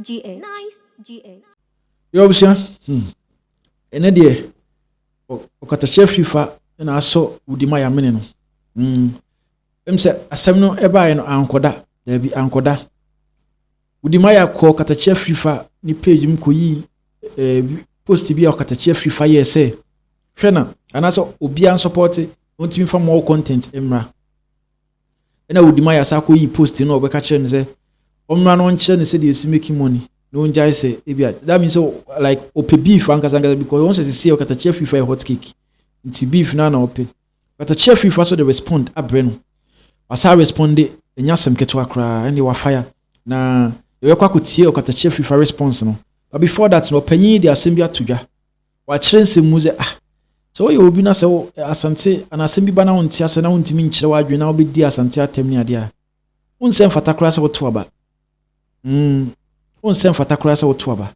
GH. Yo, busia. Ene de okatakyie Afrifa na aso udima ya mene no. Emse asem no eba no ankoda, dabi ankoda. Udima ya ko okatakyie Afrifa ni page m koyi post bi okatakyie Afrifa ye se. Hwe na anaso obi an support ontimi fa more content emra. Ena udima ya sa koyi post no obeka kire ne se omra no nche ne se de esi making money. No njai say that means so like ope beef ankasa because once you see okatakyie Afrifa a hot cake nti beef na ope okatakyie Afrifa so they respond abreno asa responde enya sem ketwa kra and wa fire na you kwa kutie okatakyie Afrifa response no but before that no panyin dia asem bi atodwa wa kyerensem mu ze so you obi na say asante ana asem bi bana wonti ase na wontimi nkyere wa adwe na obedi asante atem ni ade a wonsem fata kra say woto aba on sem fata kura sa woto aba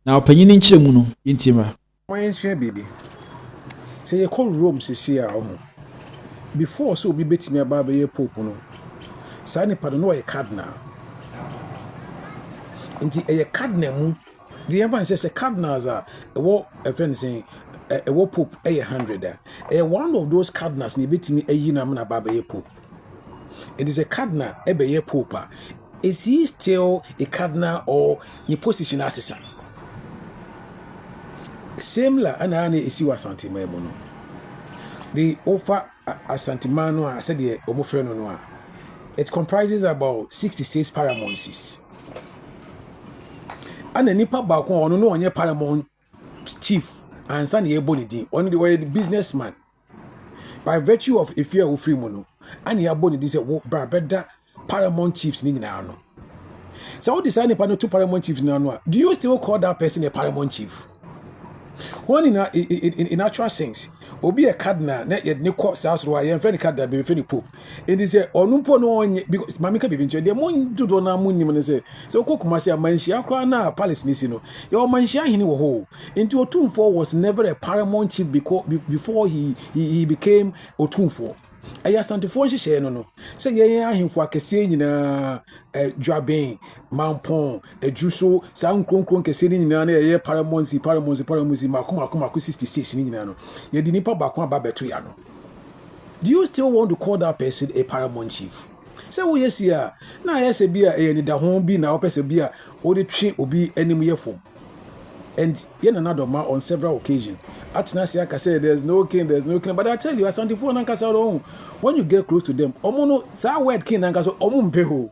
na opanyin nkyere mu no yintimra wan hwe baby say you call Rome sisi a ho before so obi betimi aba ba ye pope no sa ni pado no ye cardinal nti ye cardinal mu the evan say cardinals are what event saying what pope 100 one of those cardinals ni betimi ayi na na ba ye pope it is a cardinal ebe ye pope. Is he still a cardinal or in position assistant? Same la ana isi wa Asante Maimono. The offer Asante Mano I said the omofreno no. It comprises about 66 paramounts. And the nipa ba ko ono no onye paramount chief and san ye bonidi on the way the businessman. By virtue of if you are free mono and he bonidi say wo brabeda paramount chiefs ni nyina no. So decide upon two paramount chiefs now. Do you still call that person a paramount chief? One in actual sense, obi a cardinal na ye ne court house ro ye friend cardinal be friend pope. It is a onumpo no because mamika be binche. The mon do na munim ne say okokuma say manhia kwa na palace ni si no. Your manhia hini wo ho. Into Otumfuo was never a paramount chief before he became Otumfuo. ASANTEHENE hye no say ye ahemfo akese nyina dwaben mampon adwuso sa nkronkron kese ni nyina na ye paramount makoma 66 ni nyina no ye di nipa ba kwa ba beto ya no. Do you still want to call that person a paramount chief? Say wo yes ya na yes bia e ni da ho bi na opese bia o de twe obi anim ye fom. And yen another man on several occasions. Atnasia can say there's no king, but I tell you, ASANTEHENE Nankasa, when you get close to them, Omono, that word king Nankasa, Omumpeho.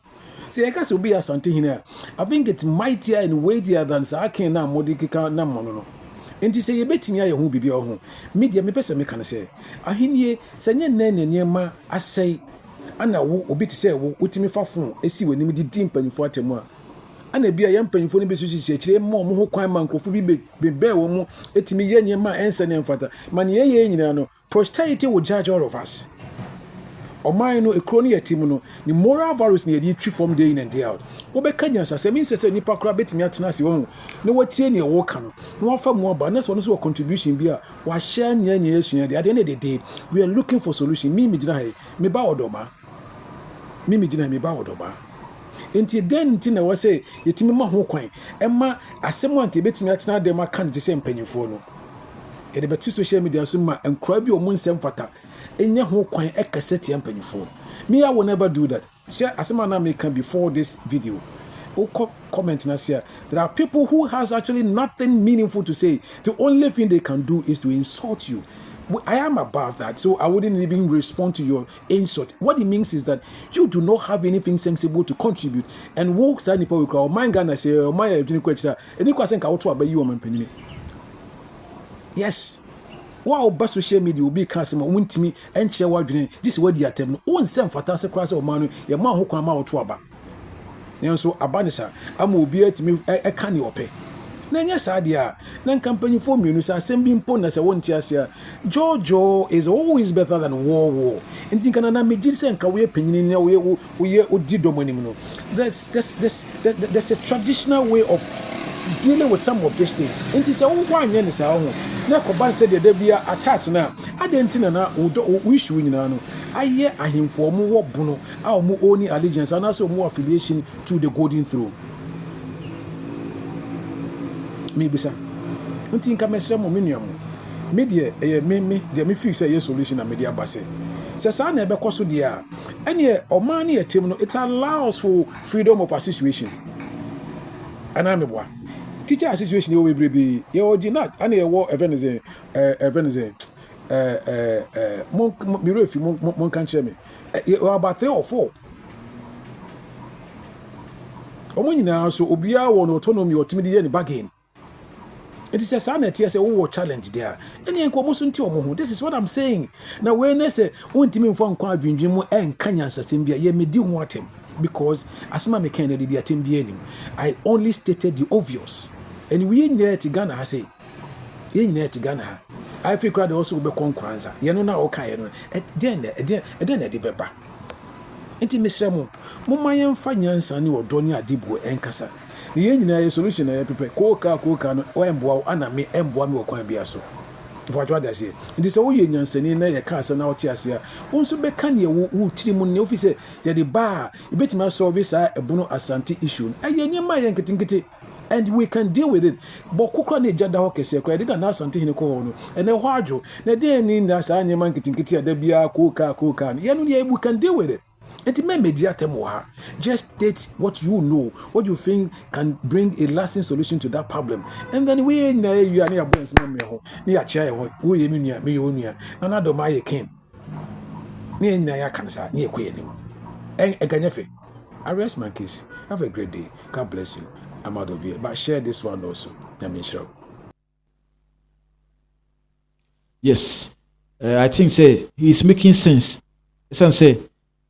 See, I guess will be ASANTEHENE. I think it's mightier and weightier than Sakin Nam Modika Namono. And to say a bit near who be your home. Media, me person, me can say. I hear, Sanya Nen near ma, I say, and now will be to say, what me for phone, a see when you did dimp and for tomorrow. And a be a young penny for the business, more who climb man could be bear woman, et me yen ma answer and father. Many no posterity will judge all of us. Or mine no a crony at Timono, the moral virus near the tree from day in and day out. Obe Kenyans as a means as a nipa crabit me at Nasi own. No what ten year walk on, no offer more, but that's one of contribution beer. Why share near at the end of the day, we are looking for solution. Me bow doma. Me bow doma. Enti den nti na wo say yetimi ma ho kwan emma asem anke betimi atena dem aka nti se mpanyimfo no e de betu social media so ma enkura bi o mun nsem fata enya ho kwan ekaseti mpanyimfo. Me I will never do that. Share asem na make before this video o comment na say there are people who has actually nothing meaningful to say. The only thing they can do is to insult you. I am above that, so I wouldn't even respond to your insult. What it means is that you do not have anything sensible to contribute. And walk that people will call my Ghana say, or my question, and you can think out about you, my penny. Yes. Wow, best social media will be customer, won't me, and share what this is what the attempt. One send for Tansa Cross or Manu, your man who come out to about. And so, Abanisa, I will be at me a canny or pay. Nanya sadia, nan company for me, Nusa, sending pon as a one tiasia. Jojo is always better than war. And think another major and Kawe opinion we did dominino. There's a traditional way of dealing with some of these things. And it's a one yen is our own. Now, Koban said there be attached now. I didn't know wish we know. I hear him for more bono, our more only allegiance and also more affiliation to the golden throne. me bisa nti nka mesre mo menuam me de me fix say solution na media base se sa na ebe koso de a ene oman ne yatem no it allows for freedom of association ana me boa teacher association we brebe ye original ana ye wo evenize mon kan chere me about 3 or 4 omo nyina so obia wo no autonomy otimi de ye ne bargain. It is a sign that yes, a challenge there. Any incomotion to omo. This is what I'm saying. Now when they say won't me for nkwa dwindwim en kanya sasembia ye me di ho atem because asma me kan dey atem bia nim. I only stated the obvious. And we in there to Ghana ha say. Ye in there to Ghana ha. I feel crowd also be konkuranza. Ye no na o kai no. Then dey beba. Enti mesremo. Mo mayen fa nyansa ni odoni adibo enkasa. The engineer solution I prepare koka no emboa ana me emboa me okwan bia so what I say it is all nyansani na ye ka se na oti ase a wonso be ka ne wo tiri mu ne ofise ye de ba e betima solve sa ebono asante issue aye nyema ye nketinkete and we can deal with it but kokra na jada ho kese kwa de na ASANTEHENE ko no ene ho adwo na de ni na sa nyema nketinkete ada bia koka ye no we can deal with it. It may media temoha. Just state what you know, what you think can bring a lasting solution to that problem. And then we in you are near Bones Mammy, near chair, we near me, another my king. Near Naya Cancer, near Queen. And a Ganyafe. I rest my case. Have a great day. God bless you. I'm out of here. But share this one also. Let me show. Yes. I think say he's making sense. Some say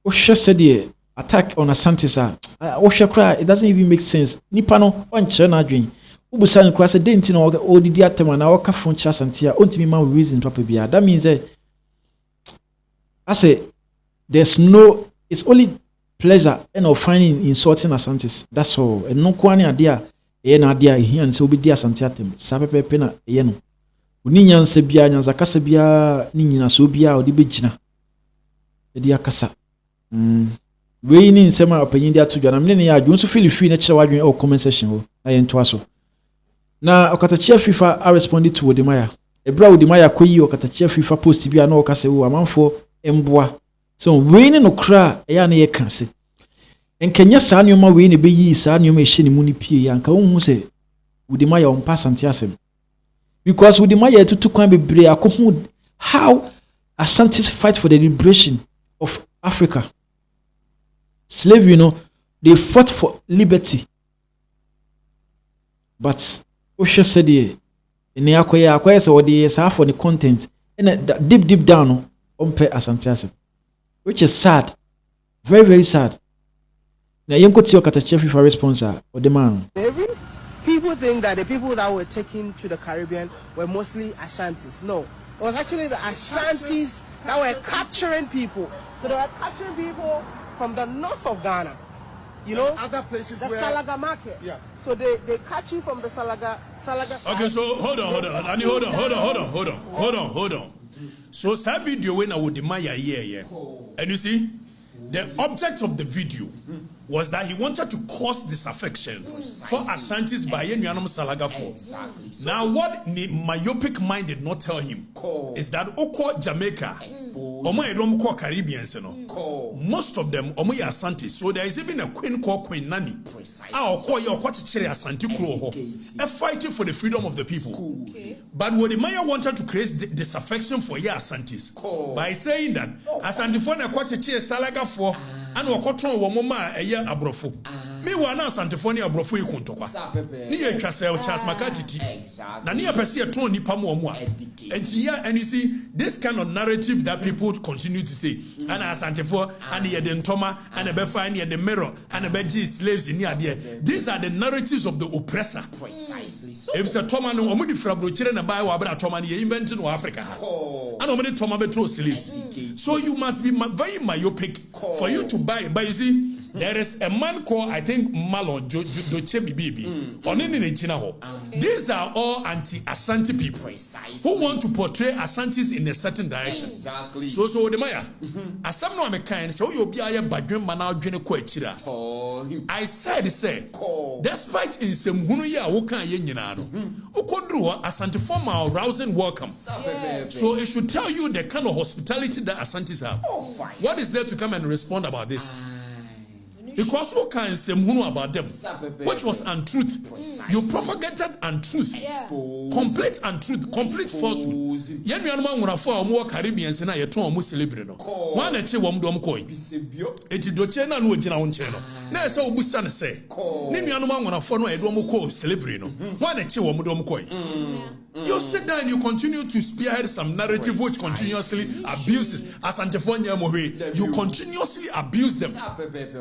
Osha said the attack on Asante sa. Osha cry, it doesn't even make sense. Nipa no one chana dream. Ubusan cry said didn't know all the atema na waka phone chas and tia ultimate man reason to bia. That means I say there's no, it's only pleasure and of finding insulting Asantes. That's all. And no kwani adia na adia here and so be dia Asante atem. Sapepe pena no. Uni nyanse bia nyanza kasa bia ni nyina so bia odi begina. Edi akasa. We ni nsema opanyin dia to dwana mne ya adwo so feel free na kire wadwen o comment section ho na ye nto aso na okatakyie Afrifa a responded to Odimaya ebra Odimaya koyi okatakyie Afrifa post bia na okase wo amanfo emboa so we ni no kra ya na ye kan se enkenya saa nyoma we ni beyi saa nyoma ehye ni mu ni pie ya nka wonhu se Odimaya on pass anti asem because Odimaya tutu kwan bebre akohu how Asantes fight for the liberation of Africa. Slave, you know, they fought for liberty. But Osha said, in the Akoya, so they are for the content, and deep down on pay Asante, which is sad, very, very sad. Now, you could see Okatakyie Afrifa response or the man. People think that the people that were taken to the Caribbean were mostly Ashantis. No, it was actually the Ashantis that were capturing people. So they were capturing people from the north of Ghana, you know, other places the where Salaga market. Yeah. So they catch you from the Salaga. Okay, so hold on. So that video when I would demand yeah, and you see, the object of the video was that he wanted to cause disaffection for Ashantis by Yenuanum Salaga for. Now, what the myopic mind did not tell him is that Oko Jamaica, Omo Caribbeans, most of them Omo Asante. So there is even a queen called Queen Nani. Our call your Kwachichiri Asante Kro, a fighting for the freedom of the people. But what the Maya wanted to create disaffection for Asantes by saying that Asante for na Kwachichiri Salaga for. And wakotron wo moma eye abrofo me wa na Asantefo ne abrofo ikuntokwa ni ye twasel Charles Makatiti na ne pese ye ton nipa mo a and here and you see this kind of narrative that people continue to say and Asantefo and ye the ntoma and e be find ye the mirror and e be gi slaves in here. These are the narratives of the oppressor. Precisely so. If se toma no omo di frabro kire na bai wa bra toma ne ye invent in Africa and omo di toma be throw slaves. So you must be very myopic for you to buy. But you see, There is a man called, I think, Malon Doche Bibi. These are all anti-Asante people who want to portray Asantes in a certain direction. Exactly. So the Maya, as some no American, so you'll be a badgem manal Jeneko. I said, despite in some Hunuya Wokan Yenano, Ukodru Asante formal rousing welcome. So it should tell you the kind of hospitality that Asantes have. What is there to come and respond about this? Because who can say about them, which was untruth. You propagated untruth, complete untruth, complete falsehood. Yen yanuma wona for more Caribbeans na ye ton mo celebrate no. One eche wom dom koi. Eti doche na no ogina won che no. Na ese obusa ne se. Ne nuanuma wona for no e dom ko celebrate no. One eche wom dom koi. You sit down and you continue to spearhead some narrative which continuously abuses Asantefonya Mohe. You continuously abuse them.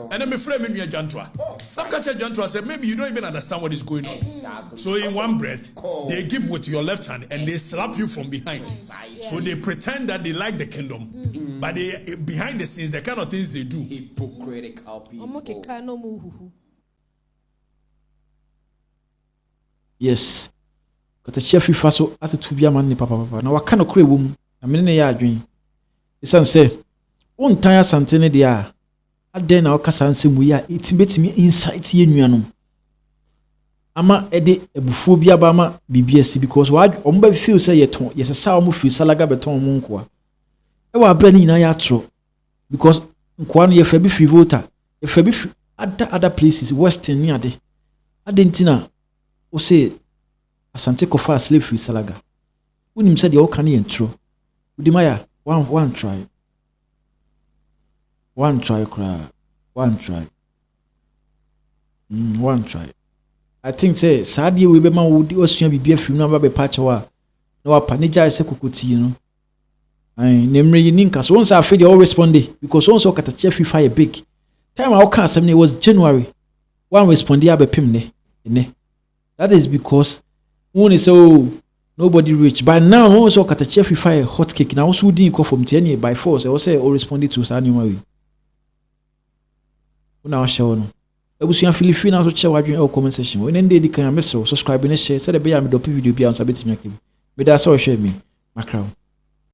And then frame in your jantua. Some catcher jantua said maybe you don't even understand what is going on. So in one breath, they give with your left hand and they slap you from behind. So they pretend that they like the kingdom, but they behind the scenes, the kind of things they do. Hypocritical people. Yes. Okatakyie Afrifa so atutu bia man ne papa na waka no kure wom na me ne ya adwen isan se wontan asante ne dia aden na okasa nsemu ya etibetimi insight ye nuanom ama ede ebufuo bia ba ma BBS because wa omba feel say yeton yesesa omo feel salaga beton omo nkoa e wa bra ni nyina ya tro because nkoa no ye fa bi free voter ye fa bi other places western ni ade ntina o say Asante kofa slave free salaga. Unim said you can intro. Udimaya, one try. One try. One try. I think say Sadi we be man would osua bibia film number be patch wa. No apanija ise kokoti no. Ai nemre yininka so once afede all respond because once Okatakyie Afrifa big. Time I can asem was January. One respond ya be pim ne. That is because one is so nobody rich. By now, also Okatakyie Afrifa hot cake. Now also didn't call from TNA by force. I was say all responded to Sanuari. Una show no. Ebusuya Filifina also share wadwen e comment section. When end dey kan meso subscribe and share. Say the be am do video bi am sabeti mi akim. Be da so share me. Macron.